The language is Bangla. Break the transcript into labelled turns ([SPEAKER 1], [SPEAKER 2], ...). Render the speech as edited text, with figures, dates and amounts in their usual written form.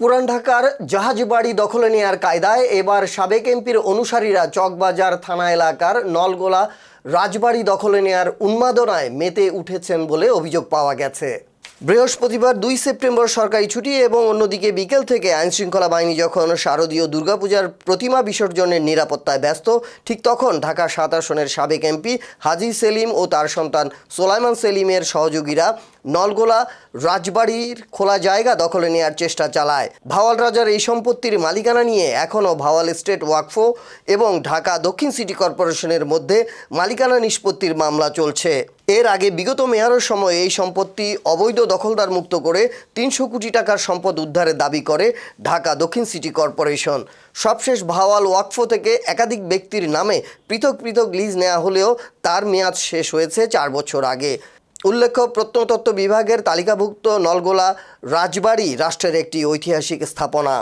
[SPEAKER 1] পুরান ঢাকার জাহাজবাড়ি দখলে নেয়ার কায়দায় এবার সাবেক এমপির অনুসারীরা চকবাজার থানা এলাকার নলগোলা রাজবাড়ি দখলে নেয়ার উন্মাদনায় মেতে উঠেছেন বলে অভিযোগ পাওয়া গেছে। বৃহস্পতিবার ২ সেপ্টেম্বর সরকারি ছুটি এবং অন্যদিকে বিকেল থেকে আইনশৃঙ্খলা বাহিনী যখন শারদীয় দুর্গাপূজার প্রতিমা বিসর্জনের নিরাপত্তায় ব্যস্ত, ঠিক তখন ঢাকা ৭ আসনের সাবেক এমপি হাজী সেলিম ও তার সন্তান সোলাইমান সেলিমের সহযোগীরা নলগোলা রাজবাড়ির খোলা জায়গা দখলে নেওয়ার চেষ্টা চালায়। ভাওয়াল রাজার এই সম্পত্তির মালিকানা নিয়ে এখনও ভাওয়াল স্টেট ওয়াকফ এবং ঢাকা দক্ষিণ সিটি কর্পোরেশনের মধ্যে মালিকানা নিষ্পত্তির মামলা চলছে। এর আগে বিগত মেয়ারের সময় এই সম্পত্তি অবৈধ দখলদার মুক্ত করে ৩০০ কোটি টাকার সম্পদ উদ্ধারের দাবি করে ঢাকা দক্ষিণ সিটি কর্পোরেশন। সবশেষ ভাওয়াল ওয়াকফ থেকে একাধিক ব্যক্তির নামে পৃথক পৃথক লিজ নেওয়া হলেও তার মেয়াদ শেষ হয়েছে ৪ বছর আগে। উল্লেখ্য, প্রত্নতত্ত্ব বিভাগের তালিকাভুক্ত নলগোলা রাজবাড়ি রাষ্ট্রের একটি ঐতিহাসিক স্থাপনা।